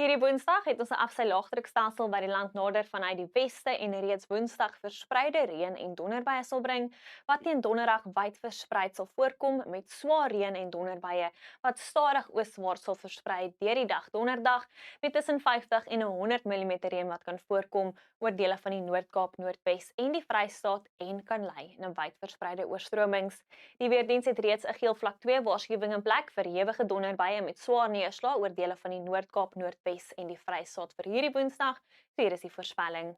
Hierdie Woensdag het ons 'n afsy-laagdrukstelsel wat die land nader vanuit die weste en reeds Woensdag verspreide reën en donderbuie sal bring, wat teen Donderdag wyd verspreid sal voorkom met swaar reën en donderbuie wat stadig ooswaarts sal versprei deur die dag Donderdag met tussen 50 en 100 mm reën wat kan voorkom oor dele van die Noord-Kaap, Noordwes en die Vrystaat en kan lei na wyd verspreide oorstromings. Die weerdiens het reeds 'n geel vlak 2 waarskuwing in plek vir ewige donderbuie met swaar neerslag oor dele van die Noord-Kaap, Noordwes en die Vrystaat vir hierdie Woensdag. So hier is die voorspelling.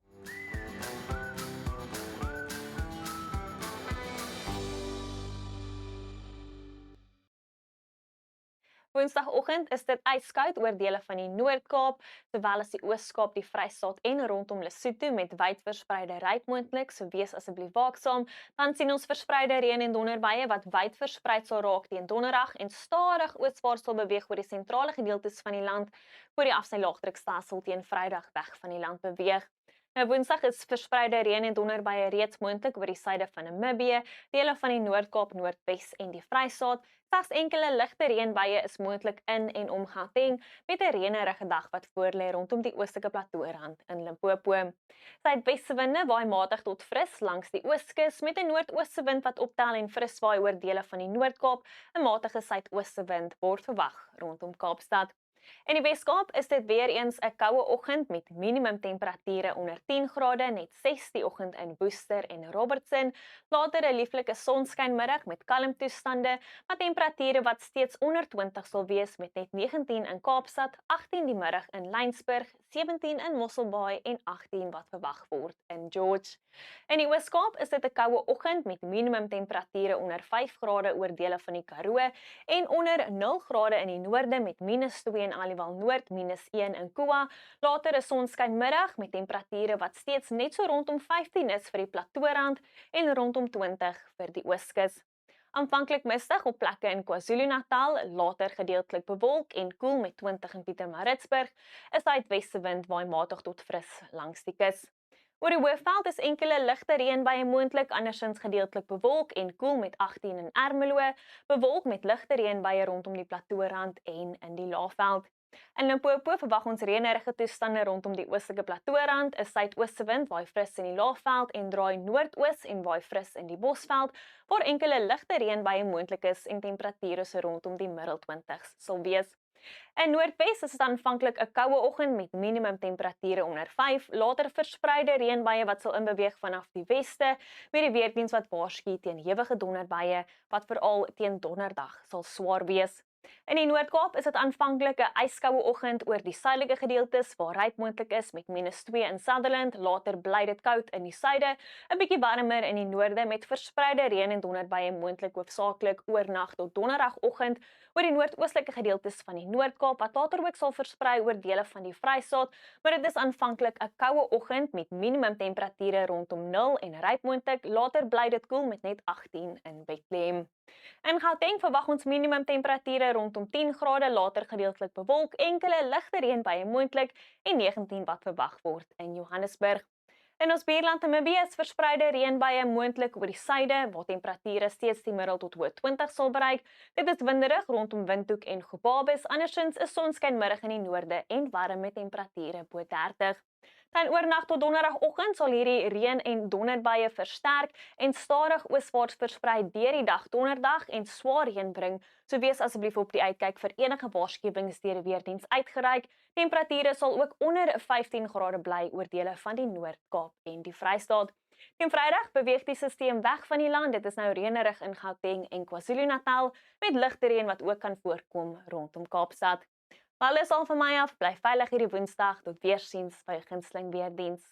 Woensdagoggend is dit yskoud oor dele van die Noord-Kaap, sowel as die Oos-Kaap, die Vrystaat en rondom Lesotho met wyd verspreide ryp moontlik, so wees asseblief waaksaam. Dan sien ons verspreide reën en donderbuie wat wyd verspreid sal raak teen Donderdag en stadig ooswaarts sal beweeg oor die sentrale gedeeltes van die land, voor die afsy-laagdrukstelsel teen Vrydag weg van die land beweeg. Nou Woensdag is verspreide reën en donderbuie reeds moontlik oor die suide van Namibië, dele van die Noord-Kaap, Noordwes en die Vrystaat. Slegs enkele ligte reënbuie is moontlik in en om Gauteng met 'n reënerige dag wat voorlê rondom die oostelike plateaurand in Limpopo. Suidweswinde waai matig tot fris langs die ooskus met 'n noordooste wind wat optel en fris waai oor dele van die Noord-Kaap. 'n Matige suidooste wind word verwag rondom Kaapstad. In die Weskaap is dit weer eens 'n koue oggend met minimum temperature onder 10 grade, net 6 die oggend in Woester en Robertson. Later 'n lieflike sonskynmiddag met kalm toestande, maar temperature wat steeds onder 20 sal wees met net 19 in Kaapstad, 18 die middag in Laingsburg, 17 in Mosselbaai en 18 wat verwag word in George. In die Weskaap is dit 'n koue oggend met minimum temperature onder 5 grade oor dele van die Karoo en onder 0 grade in die noorde met -2 in Aliwal Noord, -1 in Koa. Later 'n sonskynmiddag met temperature wat steeds net so rondom 15 is vir die Plateaurand en rondom 20 vir die Ooskus. Aanvanklik mistig op plekke in KwaZulu-Natal, later gedeeltelik bewolk en koel met 20 in Pietermaritzburg. 'n Suidweste wind waai matig tot fris langs die kus. Oor die Hoëveld is enkele ligte reënbuie moontlik, andersins gedeeltelik bewolk en koel met 18 in Ermelo, bewolk met ligte reënbuie rondom die Plateaurand en in die Laagveld. In Limpopo verwag ons reënerige toestande rondom die oostelike Plateaurand, 'n suidooste wind waai fris in die Laagveld en draai noordoos en waai fris in die Bosveld, waar enkele ligte reënbuie moontlik is en temperature so rondom die middel 20s sal wees. In Noordwes is dit aanvanklik 'n koue oggend met minimum temperature onder 5, later verspreide reënbuie wat sal inbeweeg vanaf die weste, met die weerdiens wat waarsku teen ewige donderbuie wat veral teen Donderdag sal swaar wees. In die Noord-Kaap is dit aanvanklik 'n yskoue oggend oor die suidelike gedeeltes waar ryp moontlik is met -2 in Sutherland, later bly dit koud in die suide, 'n bietjie warmer in die noorde met verspreide reën en donderbuie moontlik hoofsaaklik oornag tot Donderdagoggend oor die noordoostelike gedeeltes van die Noord-Kaap wat later ook sal versprei oor dele van die Vrystaat, maar dit is aanvanklik 'n koue oggend met minimum temperature rondom 0 en ryp moontlik, later bly dit koel met net 18 in Bethlehem. In Gauteng verwag ons minimum temperature rondom 10 grade, later gedeeltelik bewolk, enkele ligte reënbuie moontlik en 19 wat verwag word in Johannesburg. In ons buurland Namibië is verspreide reënbuie moontlik oor die suide, waar temperature steeds die middel tot hoë 20 sal bereik. Dit is winderig rondom Windhoek en Gobabis, andersins is sonskynmiddag in die noorde en warm met temperature bo 30. Dan oornag tot Donderdagoggend sal hierdie reën en donderbuie versterk en stadig ooswaarts versprei deur die dag Donderdag en swaar reën bring. So wees asseblief op die uitkyk vir enige waarskuwings deur die weerdiens uitgereik. Temperature sal ook onder 15 grade bly oor dele van die Noord-Kaap en die Vrystaat. Teen Vrydag beweeg die sisteem weg van die land. Dit is nou reënerig in Gauteng en KwaZulu-Natal met ligte reën wat ook kan voorkom rondom Kaapstad. Alles al van my af, bly veilig hierdie Woensdag, tot weersiens by gunsteling weerdiens.